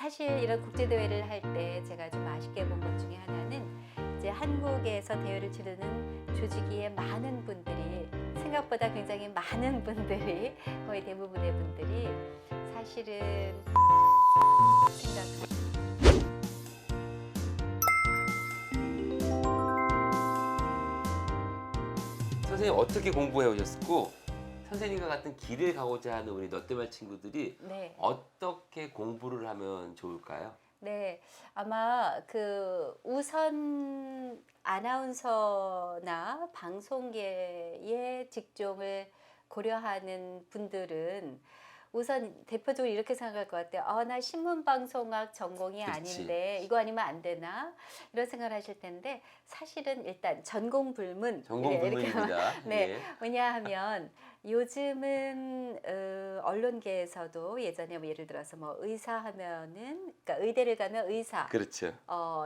사실 이런 국제 대회를 할 때 제가 좀 아쉽게 본 것 중에 하나는 이제 한국에서 대회를 치르는 조직위의 많은 분들이 생각보다 굉장히 많은 분들이 거의 대부분의 분들이 사실은 생각하고 선생님 어떻게 공부해 오셨고 선생님과 같은 길을 가고자 하는 우리 롯데말 친구들이 네. 어떻게 공부를 하면 좋을까요? 네, 아마 우선 아나운서나 방송계의 직종을 고려하는 분들은 우선 대표적으로 이렇게 생각할 것 같아요. 나 신문방송학 전공이 그렇지. 아닌데 이거 아니면 안 되나? 이런 생각을 하실 텐데 사실은 일단 전공 불문. 전공 이렇게 불문입니다. 네, 예. 왜냐하면 요즘은 언론계에서도 예전에 뭐 예를 들어서 뭐 의사 하면은 그러니까 의대를 가면 의사 그렇죠.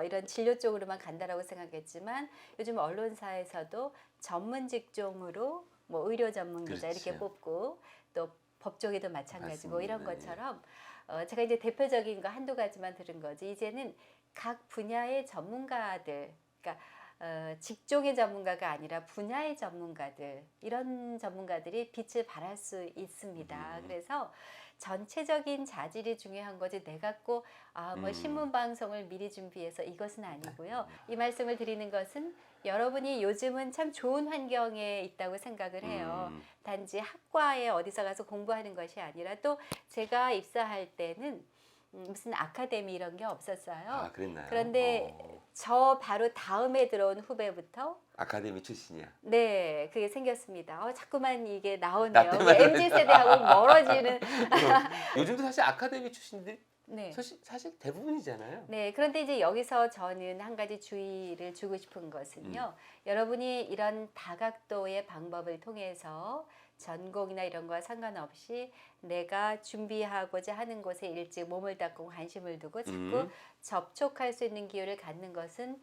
이런 진료 쪽으로만 간다라고 생각했지만 요즘 언론사에서도 전문 직종으로 뭐 의료 전문 기자 이렇게 그렇죠. 뽑고 또 법조계도 마찬가지고 이런 맞습니다. 것처럼 제가 이제 대표적인 거 한두 가지만 들은 거지 이제는 각 분야의 전문가들 그러니까 직종의 전문가가 아니라 분야의 전문가들 이런 전문가들이 빛을 발할 수 있습니다. 그래서 전체적인 자질이 중요한 거지 내가 꼭 뭐 신문 방송을 미리 준비해서 이것은 아니고요. 이 말씀을 드리는 것은 여러분이 요즘은 참 좋은 환경에 있다고 생각을 해요. 단지 학과에 어디서 가서 공부하는 것이 아니라 또 제가 입사할 때는 무슨 아카데미 이런 게 없었어요. 아, 그랬나요? 그런데 저 바로 다음에 들어온 후배부터 아카데미 출신이야. 네, 그게 생겼습니다. 자꾸만 이게 나 나오네요. 때문에 MZ 세대하고 멀어지는. 요즘도 사실 아카데미 출신들 네. 사실 대부분이잖아요. 네, 그런데 이제 여기서 저는 한 가지 주의를 주고 싶은 것은요. 여러분이 이런 다각도의 방법을 통해서 전공이나 이런 거와 상관없이 내가 준비하고자 하는 곳에 일찍 몸을 닦고 관심을 두고 자꾸 접촉할 수 있는 기회를 갖는 것은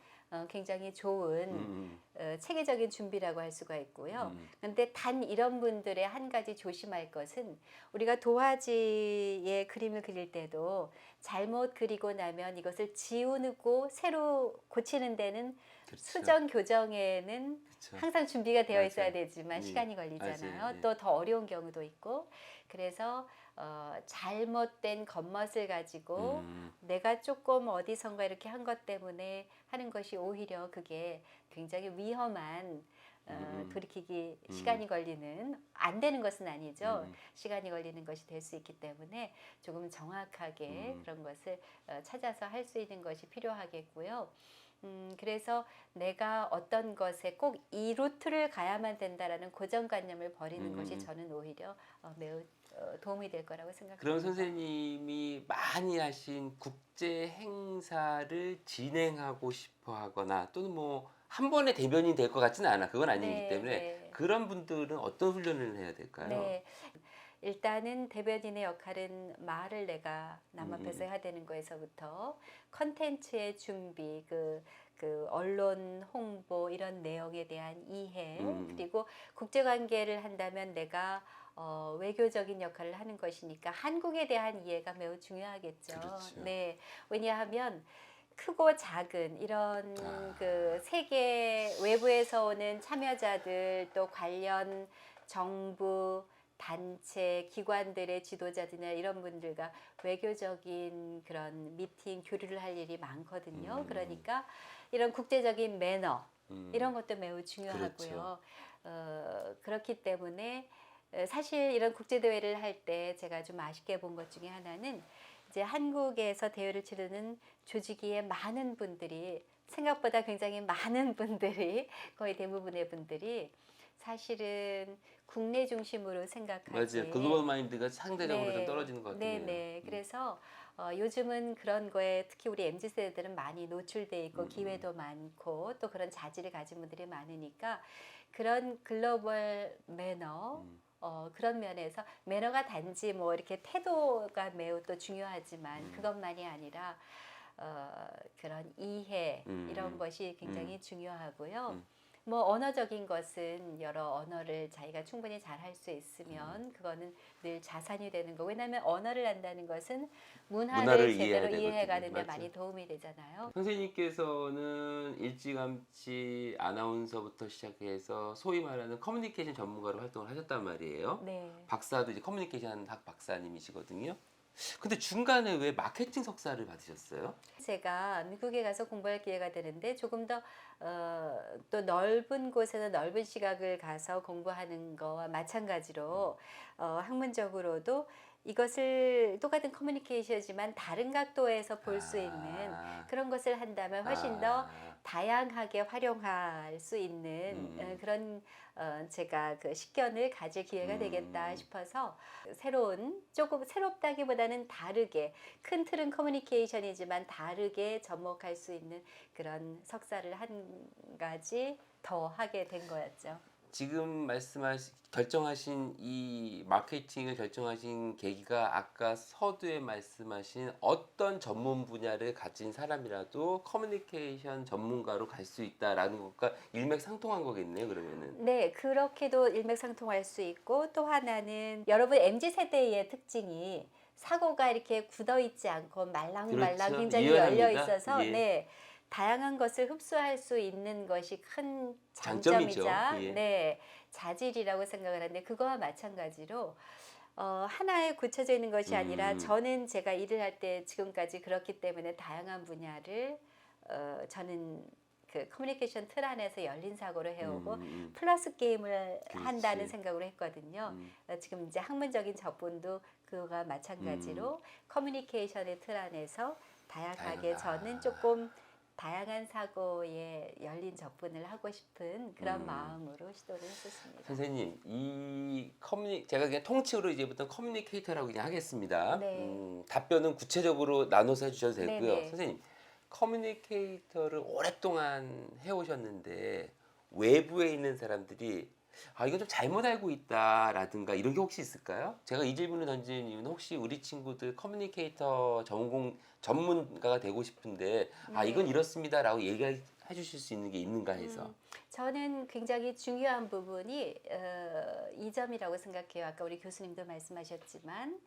굉장히 좋은 체계적인 준비라고 할 수가 있고요. 그런데 단 이런 분들의 한 가지 조심할 것은 우리가 도화지에 그림을 그릴 때도 잘못 그리고 나면 이것을 지우고 새로 고치는 데는 그렇죠. 수정 교정에는 그렇죠. 항상 준비가 되어 있어야 맞아요. 되지만 시간이 걸리잖아요. 맞아요. 예. 또 더 어려운 경우도 있고 그래서 잘못된 겉멋을 가지고 내가 조금 어디선가 이렇게 한 것 때문에 하는 것이 오히려 그게 굉장히 위험한 돌이키기 시간이 걸리는 안 되는 것은 아니죠. 시간이 걸리는 것이 될 수 있기 때문에 조금 정확하게 그런 것을 찾아서 할 수 있는 것이 필요하겠고요. 그래서 내가 어떤 것에 꼭 이 루트를 가야만 된다라는 고정관념을 버리는 것이 저는 오히려 매우 도움이 될 거라고 생각합니다. 그럼 선생님이 많이 하신 국제 행사를 진행하고 싶어 하거나 또는 뭐 한 번에 대변인이 될 것 같지는 않아. 그건 아니기 네, 때문에 네. 그런 분들은 어떤 훈련을 해야 될까요? 네. 일단은 대변인의 역할은 말을 내가 남 앞에서 해야 되는 거에서부터 컨텐츠의 준비, 그 언론 홍보 이런 내용에 대한 이해 그리고 국제 관계를 한다면 내가 외교적인 역할을 하는 것이니까 한국에 대한 이해가 매우 중요하겠죠. 그렇죠. 네. 왜냐하면 크고 작은 이런 그 세계 외부에서 오는 참여자들 또 관련 정부 단체 기관들의 지도자들이나 이런 분들과 외교적인 그런 미팅 교류를 할 일이 많거든요. 그러니까 이런 국제적인 매너 이런 것도 매우 중요하고요. 그렇죠. 그렇기 때문에 사실 이런 국제 대회를 할 때 제가 좀 아쉽게 본 것 중에 하나는 이제 한국에서 대회를 치르는 조직위의 많은 분들이 생각보다 굉장히 많은 분들이 거의 대부분의 분들이 사실은 국내 중심으로 생각하지. 맞아요. 글로벌 마인드가 상대적으로 좀 네, 떨어지는 것 같긴 네, 해요. 네. 그래서 요즘은 그런 거에 특히 우리 MZ 세대들은 많이 노출돼 있고 기회도 많고 또 그런 자질을 가진 분들이 많으니까 그런 글로벌 매너 그런 면에서 매너가 단지 뭐 이렇게 태도가 매우 또 중요하지만 그것만이 아니라 그런 이해 이런 것이 굉장히 중요하고요. 뭐 언어적인 것은 여러 언어를 자기가 충분히 잘 할 수 있으면 그거는 늘 자산이 되는 거. 왜냐하면 언어를 안다는 것은 문화를 문화를 제대로 이해해야 이해해가는 데 되거든요. 많이 도움이 되잖아요. 선생님께서는 일찌감치 아나운서부터 시작해서 소위 말하는 커뮤니케이션 전문가로 활동을 하셨단 말이에요. 네. 박사도 이제 커뮤니케이션 학 박사님이시거든요. 근데 중간에 왜 마케팅 석사를 받으셨어요? 제가 미국에 가서 공부할 기회가 되는데 조금 더 또 넓은 곳에서 넓은 시각을 가서 공부하는 거와 마찬가지로 학문적으로도 이것을 똑같은 커뮤니케이션이지만 다른 각도에서 볼 수 있는 아, 그런 것을 한다면 훨씬 더 아, 다양하게 활용할 수 있는 그런 제가 그 식견을 가질 기회가 되겠다 싶어서 새로운 조금 새롭다기보다는 다르게 큰 틀은 커뮤니케이션이지만 다르게 접목할 수 있는 그런 석사를 한 가지 더 하게 된 거였죠. 지금 결정하신 이 마케팅을 결정하신 계기가 아까 서두에 말씀하신 어떤 전문 분야를 가진 사람이라도 커뮤니케이션 전문가로 갈 수 있다라는 것과 일맥상통한 거겠네요, 그러면은. 네, 그렇게도 일맥상통할 수 있고 또 하나는 여러분 MZ 세대의 특징이 사고가 이렇게 굳어 있지 않고 말랑말랑 그렇죠. 굉장히 유연합니다. 열려 있어서 예. 네. 다양한 것을 흡수할 수 있는 것이 큰 장점이죠. 장점이자 예. 네, 자질이라고 생각을 하는데 그거와 마찬가지로 하나에 굳혀져 있는 것이 아니라 음, 저는 제가 일을 할 때 지금까지 그렇기 때문에 다양한 분야를 저는 그 커뮤니케이션 틀 안에서 열린 사고를 해오고 플러스 게임을 그렇지. 한다는 생각으로 했거든요. 음, 지금 이제 학문적인 접근도 그와 마찬가지로 커뮤니케이션의 틀 안에서 다양하게 저는 조금 다양한 사고에 열린 접근을 하고 싶은 그런 마음으로 시도를 했었습니다. 선생님, 제가 그냥 통칭으로 이제부터 커뮤니케이터라고 그냥 하겠습니다. 네. 답변은 구체적으로 나눠서 해주셔도 되고요. 네네. 선생님, 커뮤니케이터를 오랫동안 해오셨는데 외부에 있는 사람들이 이건 좀 잘못 알고 있다라든가 이런 게 혹시 있을까요? 제가 이 질문을 던지는 이유는 혹시 우리 친구들 커뮤니케이터 전문가가 되고 싶은데 이건 네. 이렇습니다라고 얘기해 주실 수 있는 게 있는가 해서. 저는 굉장히 중요한 부분이 이 점이라고 생각해요. 아까 우리 교수님도 말씀하셨지만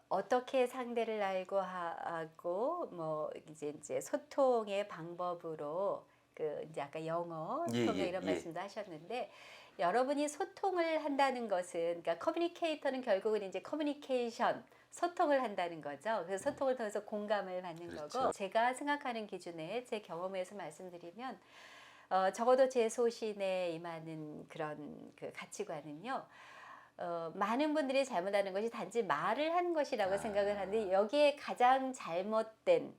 어떻게 상대를 알고 하고 뭐 이제 소통의 방법으로 그 이제 아까 영어 예, 통역 예, 이런 예. 말씀도 하셨는데 여러분이 소통을 한다는 것은 그러니까 커뮤니케이터는 결국은 이제 커뮤니케이션 소통을 한다는 거죠. 그래서 소통을 통해서 공감을 받는 그렇죠. 거고 제가 생각하는 기준에 제 경험에서 말씀드리면 적어도 제 소신에 임하는 그런 그 가치관은요. 많은 분들이 잘못하는 것이 단지 말을 한 것이라고 생각을 하는데 여기에 가장 잘못된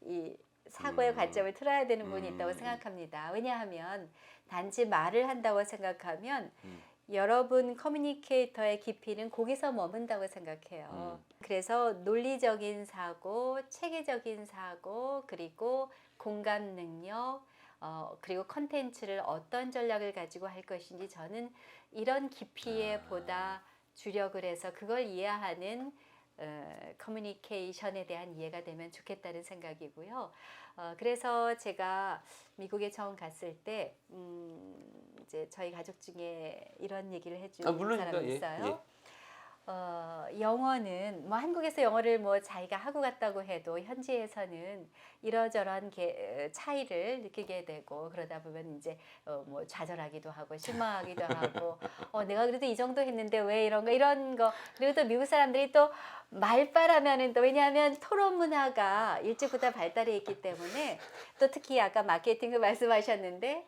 이 사고의 관점을 틀어야 되는 부분이 있다고 생각합니다. 왜냐하면 단지 말을 한다고 생각하면 여러분 커뮤니케이터의 깊이는 거기서 머문다고 생각해요. 그래서 논리적인 사고, 체계적인 사고, 그리고 공감 능력, 그리고 컨텐츠를 어떤 전략을 가지고 할 것인지 저는 이런 깊이에 보다 주력을 해서 그걸 이해하는 커뮤니케이션에 대한 이해가 되면 좋겠다는 생각이고요. 그래서 제가 미국에 처음 갔을 때 이제 저희 가족 중에 이런 얘기를 해준 물론입니다. 사람이 예, 있어요. 예. 영어는 뭐 한국에서 영어를 뭐 자기가 하고 갔다고 해도 현지에서는 이러저러한 차이를 느끼게 되고 그러다 보면 이제 뭐 좌절하기도 하고 실망하기도 하고 내가 그래도 이 정도 했는데 왜 이런 거 그리고 또 미국 사람들이 또 말바라면은 또 왜냐하면 토론 문화가 일찍부터 발달해 있기 때문에 또 특히 아까 마케팅을 말씀하셨는데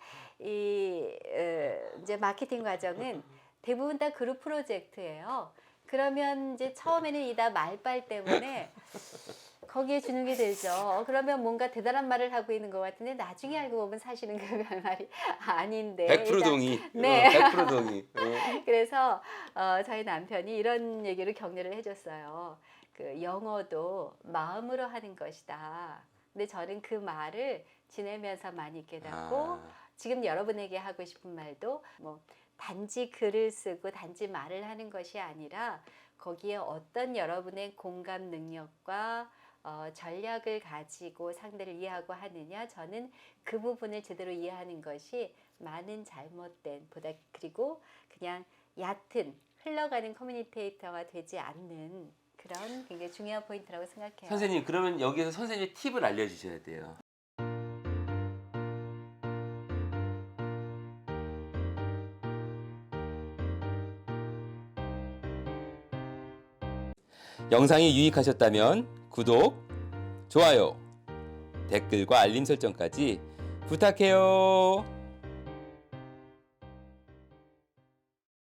이제 마케팅 과정은 대부분 다 그룹 프로젝트예요. 그러면 이제 처음에는 이다 말빨 때문에 거기에 주눅이 들죠. 그러면 뭔가 대단한 말을 하고 있는 것 같은데 나중에 알고 보면 사실은 그 말이 아닌데. 100% 동의. 네. 100% 동의. 그래서 저희 남편이 이런 얘기를 격려를 해줬어요. 그 영어도 마음으로 하는 것이다. 근데 저는 그 말을 지내면서 많이 깨닫고 지금 여러분에게 하고 싶은 말도 뭐 단지 글을 쓰고 단지 말을 하는 것이 아니라 거기에 어떤 여러분의 공감 능력과 전략을 가지고 상대를 이해하고 하느냐, 저는 그 부분을 제대로 이해하는 것이 많은 잘못된 보다 그리고 그냥 얕은 흘러가는 커뮤니케이터가 되지 않는 그런 굉장히 중요한 포인트라고 생각해요. 선생님, 그러면 여기에서 선생님 팁을 알려주셔야 돼요. 영상이 유익하셨다면 구독, 좋아요, 댓글과 알림 설정까지 부탁해요.